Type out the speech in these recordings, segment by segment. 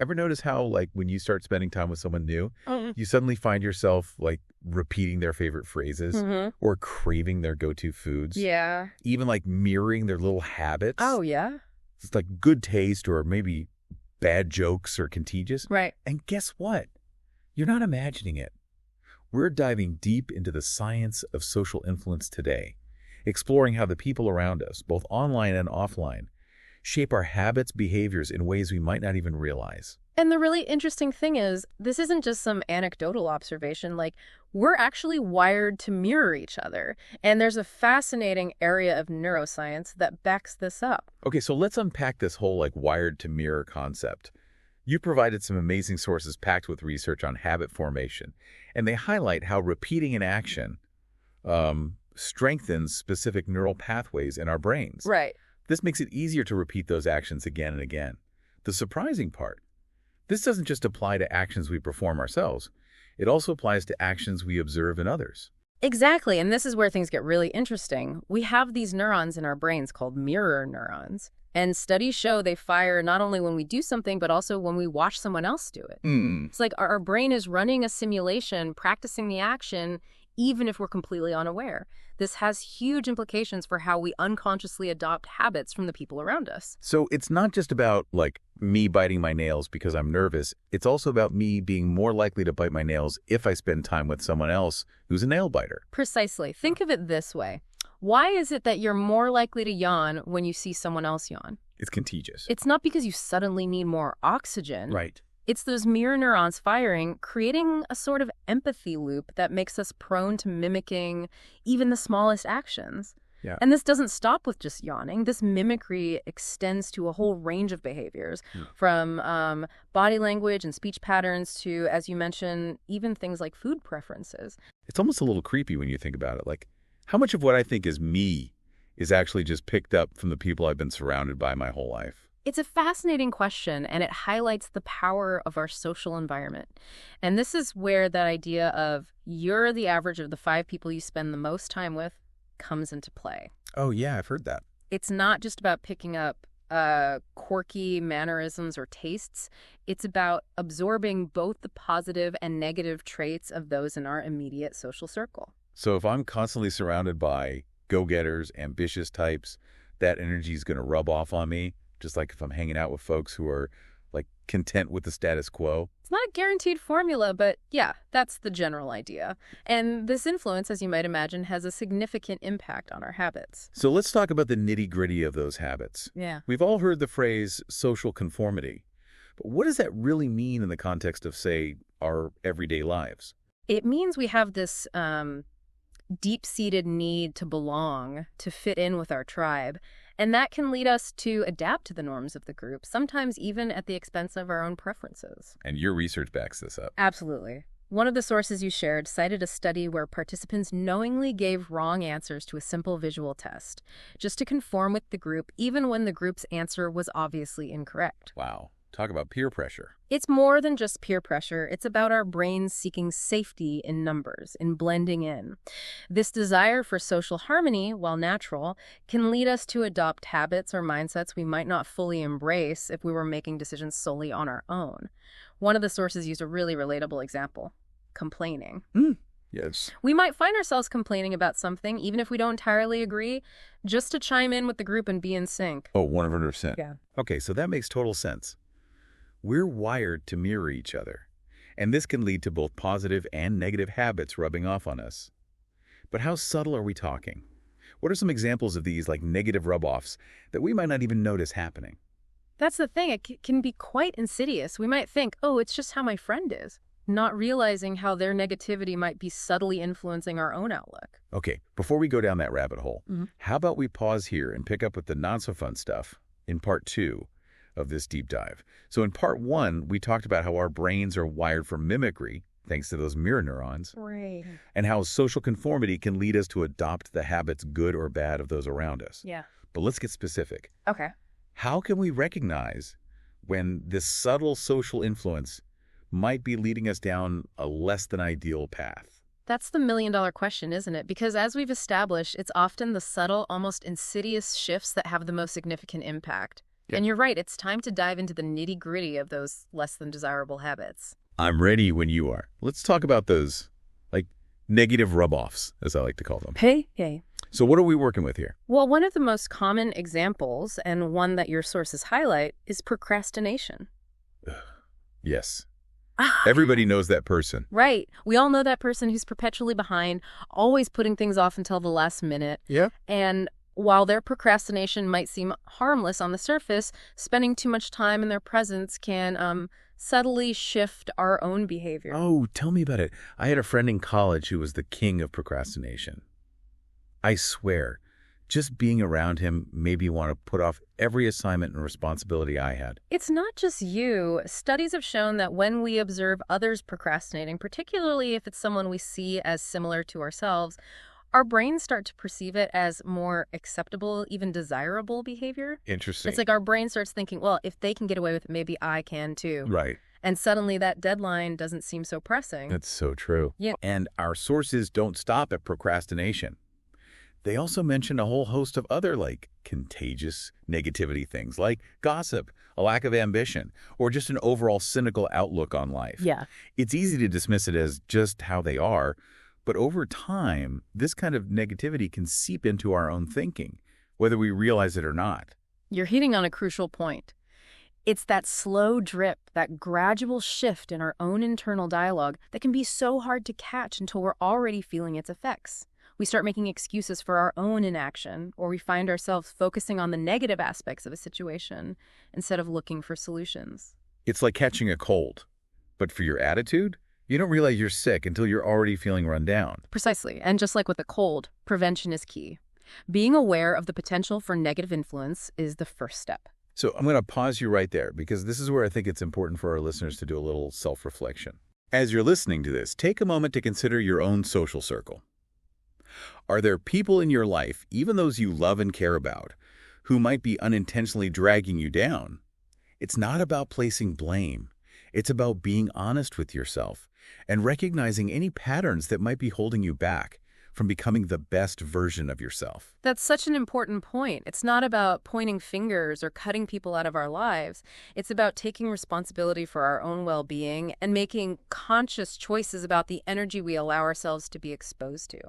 Ever notice how, like, when you start spending time with someone new, Mm. you suddenly find yourself, like, repeating their favorite phrases Mm-hmm. or craving their go-to foods, Yeah. even, like, mirroring their little habits? Oh, yeah? It's like good taste or maybe bad jokes or contagious. Right. And guess what? You're not imagining it. We're diving deep into the science of social influence today, exploring how the people around us, both online and offline, shape our habits, behaviors in ways we might not even realize. And the really interesting thing is, this isn't just some anecdotal observation. Like, we're actually wired to mirror each other. And there's a fascinating area of neuroscience that backs this up. Okay, so let's unpack this whole like wired to mirror concept. You provided some amazing sources packed with research on habit formation, and they highlight how repeating an action strengthens specific neural pathways in our brains. Right. This makes it easier to repeat those actions again and again. The surprising part, this doesn't just apply to actions we perform ourselves. It also applies to actions we observe in others. Exactly, and this is where things get really interesting. We have these neurons in our brains called mirror neurons, and studies show they fire not only when we do something, but also when we watch someone else do it. It's like our brain is running a simulation, practicing the action, even if we're completely unaware. This has huge implications for how we unconsciously adopt habits from the people around us. So it's not just about, like, me biting my nails because I'm nervous. It's also about me being more likely to bite my nails if I spend time with someone else who's a nail biter. Precisely. Think of it this way. Why is it that you're more likely to yawn when you see someone else yawn? It's contagious. It's not because you suddenly need more oxygen. Right. It's those mirror neurons firing, creating a sort of empathy loop that makes us prone to mimicking even the smallest actions. Yeah. And this doesn't stop with just yawning. This mimicry extends to a whole range of behaviors, from body language and speech patterns to, as you mentioned, even things like food preferences. It's almost a little creepy when you think about it. Like, how much of what I think is me is actually just picked up from the people I've been surrounded by my whole life? It's a fascinating question, and it highlights the power of our social environment. And this is where that idea of you're the average of the 5 people you spend the most time with comes into play. Oh, yeah, I've heard that. It's not just about picking up quirky mannerisms or tastes. It's about absorbing both the positive and negative traits of those in our immediate social circle. So if I'm constantly surrounded by go-getters, ambitious types, that energy is going to rub off on me, just like if I'm hanging out with folks who are, like, content with the status quo. It's not a guaranteed formula, but yeah, that's the general idea. And this influence, as you might imagine, has a significant impact on our habits. So let's talk about the nitty-gritty of those habits. Yeah. We've all heard the phrase social conformity, but what does that really mean in the context of, say, our everyday lives? It means we have this deep-seated need to belong, to fit in with our tribe. And that can lead us to adapt to the norms of the group, sometimes even at the expense of our own preferences. And your research backs this up. Absolutely. One of the sources you shared cited a study where participants knowingly gave wrong answers to a simple visual test, just to conform with the group, even when the group's answer was obviously incorrect. Wow. Talk about peer pressure. It's more than just peer pressure. It's about our brains seeking safety in numbers, in blending in. This desire for social harmony, while natural, can lead us to adopt habits or mindsets we might not fully embrace if we were making decisions solely on our own. One of the sources used a really relatable example: complaining. Yes. We might find ourselves complaining about something, even if we don't entirely agree, just to chime in with the group and be in sync. Oh, 100%. Yeah. Okay, so that makes total sense. We're wired to mirror each other, and this can lead to both positive and negative habits rubbing off on us. But how subtle are we talking? What are some examples of these, like, negative rub-offs that we might not even notice happening? That's the thing. It can be quite insidious. We might think, oh, it's just how my friend is, not realizing how their negativity might be subtly influencing our own outlook. Okay, before we go down that rabbit hole, how about we pause here and pick up with the not-so-fun stuff in part 2 of this deep dive. So in part 1, we talked about how our brains are wired for mimicry, thanks to those mirror neurons, Right. and how social conformity can lead us to adopt the habits, good or bad, of those around us. Yeah. But let's get specific. Okay. How can we recognize when this subtle social influence might be leading us down a less than ideal path? That's the million-dollar question, isn't it? Because as we've established, it's often the subtle, almost insidious shifts that have the most significant impact. Yeah. And you're right, it's time to dive into the nitty-gritty of those less than desirable habits. I'm ready when you are. Let's talk about those, like, negative rub-offs, as I like to call them. Hey. So what are we working with here? Well, one of the most common examples, and one that your sources highlight, is procrastination. Yes. Everybody knows that person. Right. We all know that person who's perpetually behind, always putting things off until the last minute. Yeah. And while their procrastination might seem harmless on the surface, spending too much time in their presence can subtly shift our own behavior. Oh, tell me about it. I had a friend in college who was the king of procrastination. I swear, just being around him made me want to put off every assignment and responsibility I had. It's not just you. Studies have shown that when we observe others procrastinating, particularly if it's someone we see as similar to ourselves, our brains start to perceive it as more acceptable, even desirable behavior. Interesting. It's like our brain starts thinking, well, if they can get away with it, maybe I can too. Right. And suddenly that deadline doesn't seem so pressing. That's so true. Yeah. And our sources don't stop at procrastination. They also mention a whole host of other, like, contagious negativity things, like gossip, a lack of ambition, or just an overall cynical outlook on life. Yeah. It's easy to dismiss it as just how they are, but over time, this kind of negativity can seep into our own thinking, whether we realize it or not. You're hitting on a crucial point. It's that slow drip, that gradual shift in our own internal dialogue that can be so hard to catch until we're already feeling its effects. We start making excuses for our own inaction, or we find ourselves focusing on the negative aspects of a situation instead of looking for solutions. It's like catching a cold, but for your attitude, you don't realize you're sick until you're already feeling run down. Precisely. And just like with a cold, prevention is key. Being aware of the potential for negative influence is the first step. So I'm going to pause you right there, because this is where I think it's important for our listeners to do a little self-reflection. As you're listening to this, take a moment to consider your own social circle. Are there people in your life, even those you love and care about, who might be unintentionally dragging you down? It's not about placing blame. It's about being honest with yourself and recognizing any patterns that might be holding you back from becoming the best version of yourself. That's such an important point. It's not about pointing fingers or cutting people out of our lives. It's about taking responsibility for our own well-being and making conscious choices about the energy we allow ourselves to be exposed to.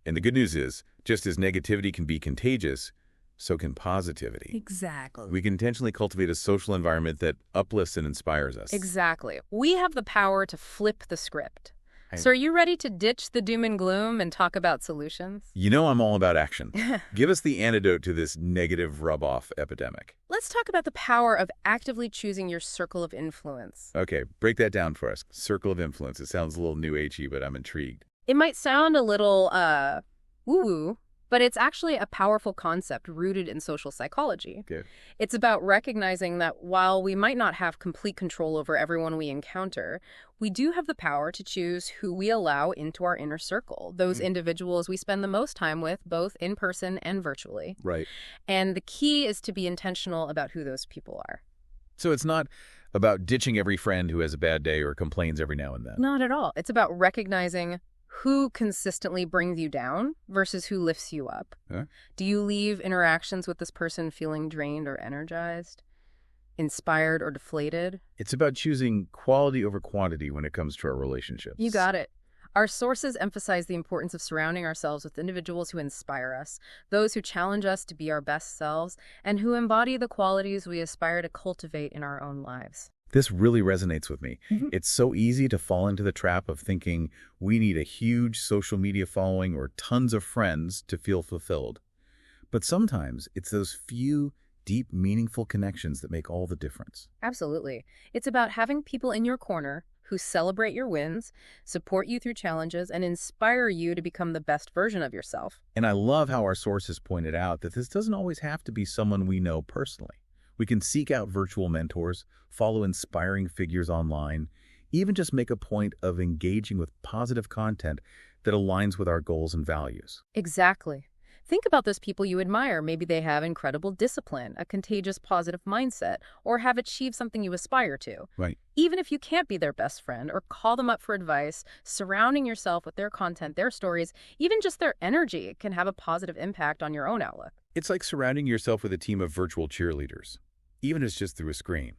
And the good news is, just as negativity can be contagious, so can positivity. Exactly. We can intentionally cultivate a social environment that uplifts and inspires us. Exactly. We have the power to flip the script. So are you ready to ditch the doom and gloom and talk about solutions? You know I'm all about action. Give us the antidote to this negative rub-off epidemic. Let's talk about the power of actively choosing your circle of influence. Okay, break that down for us. Circle of influence. It sounds a little new agey, but I'm intrigued. It might sound a little woo-woo, but it's actually a powerful concept rooted in social psychology. Good. It's about recognizing that while we might not have complete control over everyone we encounter, we do have the power to choose who we allow into our inner circle, those individuals we spend the most time with, both in person and virtually. Right. And the key is to be intentional about who those people are. So it's not about ditching every friend who has a bad day or complains every now and then. Not at all. It's about recognizing who consistently brings you down versus who lifts you up. Huh? Do you leave interactions with this person feeling drained or energized, inspired or deflated? It's about choosing quality over quantity when it comes to our relationships. You got it. Our sources emphasize the importance of surrounding ourselves with individuals who inspire us, those who challenge us to be our best selves, and who embody the qualities we aspire to cultivate in our own lives. This really resonates with me. It's so easy to fall into the trap of thinking we need a huge social media following or tons of friends to feel fulfilled. But sometimes it's those few, deep, meaningful connections that make all the difference. Absolutely. It's about having people in your corner who celebrate your wins, support you through challenges, and inspire you to become the best version of yourself. And I love how our sources pointed out that this doesn't always have to be someone we know personally. We can seek out virtual mentors, follow inspiring figures online, even just make a point of engaging with positive content that aligns with our goals and values. Exactly. Think about those people you admire. Maybe they have incredible discipline, a contagious positive mindset, or have achieved something you aspire to. Right. Even if you can't be their best friend or call them up for advice, surrounding yourself with their content, their stories, even just their energy can have a positive impact on your own outlook. It's like surrounding yourself with a team of virtual cheerleaders. even if it's just through a screen.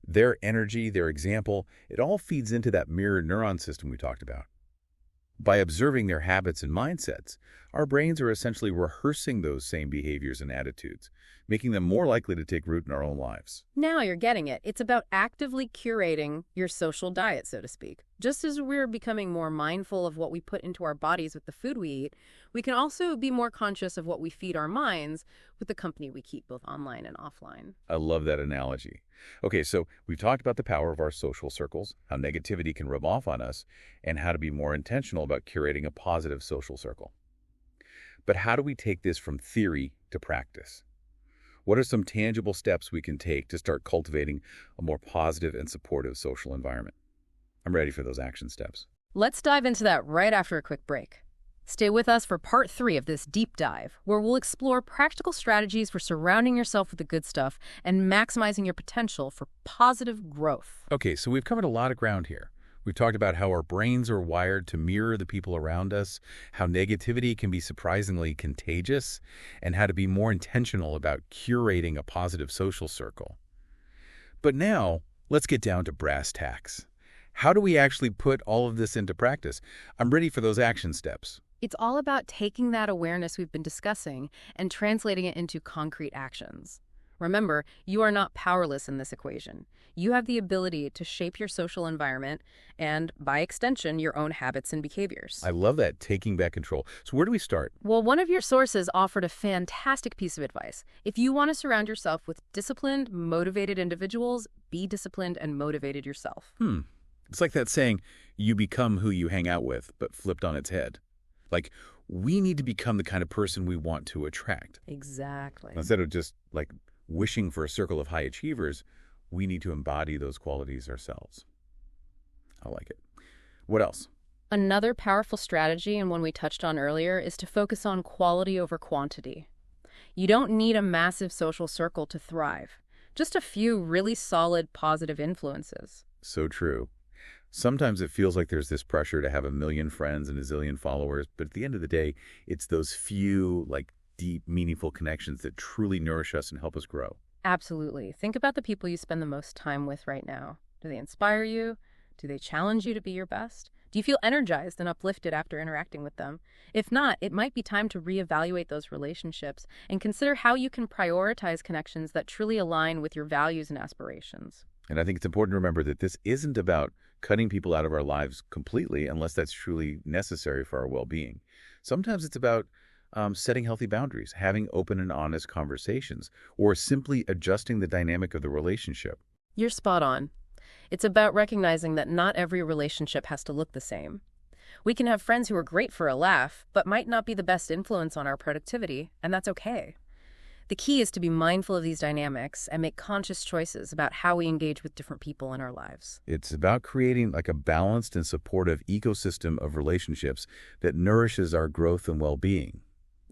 Their energy, their example, it all feeds into that mirror neuron system we talked about. By observing their habits and mindsets, our brains are essentially rehearsing those same behaviors and attitudes, making them more likely to take root in our own lives. Now you're getting it. It's about actively curating your social diet, so to speak. Just as we're becoming more mindful of what we put into our bodies with the food we eat, we can also be more conscious of what we feed our minds with the company we keep both online and offline. I love that analogy. Okay, so we've talked about the power of our social circles, how negativity can rub off on us, and how to be more intentional about curating a positive social circle. But how do we take this from theory to practice? What are some tangible steps we can take to start cultivating a more positive and supportive social environment? I'm ready for those action steps. Let's dive into that right after a quick break. Stay with us for part 3 of this deep dive, where we'll explore practical strategies for surrounding yourself with the good stuff and maximizing your potential for positive growth. Okay, so we've covered a lot of ground here. We've talked about how our brains are wired to mirror the people around us, how negativity can be surprisingly contagious, and how to be more intentional about curating a positive social circle. But now, let's get down to brass tacks. How do we actually put all of this into practice? I'm ready for those action steps. It's all about taking that awareness we've been discussing and translating it into concrete actions. Remember, you are not powerless in this equation. You have the ability to shape your social environment and, by extension, your own habits and behaviors. I love that, taking back control. So where do we start? Well, one of your sources offered a fantastic piece of advice. If you want to surround yourself with disciplined, motivated individuals, be disciplined and motivated yourself. It's like that saying, you become who you hang out with, but flipped on its head. Like, we need to become the kind of person we want to attract. Exactly. Instead of just, wishing for a circle of high achievers, we need to embody those qualities ourselves. I like it. What else? Another powerful strategy, and one we touched on earlier, is to focus on quality over quantity. You don't need a massive social circle to thrive. Just a few really solid, positive influences. So true. Sometimes it feels like there's this pressure to have a million friends and a zillion followers, but at the end of the day, it's those few, deep, meaningful connections that truly nourish us and help us grow. Absolutely. Think about the people you spend the most time with right now. Do they inspire you? Do they challenge you to be your best? Do you feel energized and uplifted after interacting with them? If not, it might be time to reevaluate those relationships and consider how you can prioritize connections that truly align with your values and aspirations. And I think it's important to remember that this isn't about cutting people out of our lives completely unless that's truly necessary for our well-being. Sometimes it's about setting healthy boundaries, having open and honest conversations, or simply adjusting the dynamic of the relationship. You're spot on. It's about recognizing that not every relationship has to look the same. We can have friends who are great for a laugh, but might not be the best influence on our productivity, and that's okay. The key is to be mindful of these dynamics and make conscious choices about how we engage with different people in our lives. It's about creating a balanced and supportive ecosystem of relationships that nourishes our growth and well-being.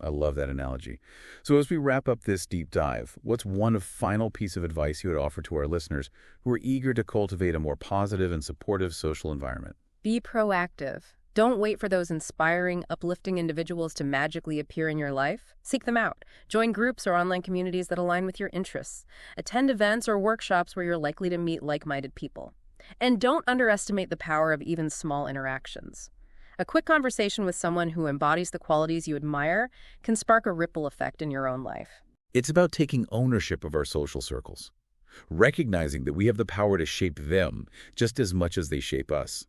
I love that analogy. So as we wrap up this deep dive, what's one final piece of advice you would offer to our listeners who are eager to cultivate a more positive and supportive social environment? Be proactive. Don't wait for those inspiring, uplifting individuals to magically appear in your life. Seek them out. Join groups or online communities that align with your interests. Attend events or workshops where you're likely to meet like-minded people. And don't underestimate the power of even small interactions. A quick conversation with someone who embodies the qualities you admire can spark a ripple effect in your own life. It's about taking ownership of our social circles, recognizing that we have the power to shape them just as much as they shape us.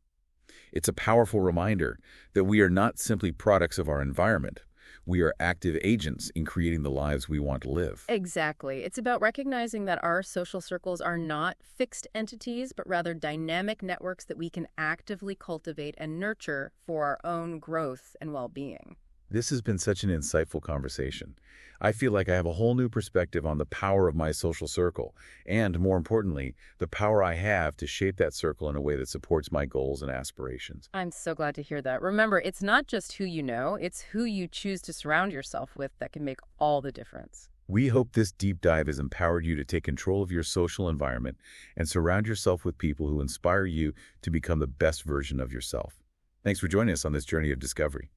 It's a powerful reminder that we are not simply products of our environment. We are active agents in creating the lives we want to live. Exactly. It's about recognizing that our social circles are not fixed entities, but rather dynamic networks that we can actively cultivate and nurture for our own growth and well-being. This has been such an insightful conversation. I feel like I have a whole new perspective on the power of my social circle, and more importantly, the power I have to shape that circle in a way that supports my goals and aspirations. I'm so glad to hear that. Remember, it's not just who you know, it's who you choose to surround yourself with that can make all the difference. We hope this deep dive has empowered you to take control of your social environment and surround yourself with people who inspire you to become the best version of yourself. Thanks for joining us on this journey of discovery.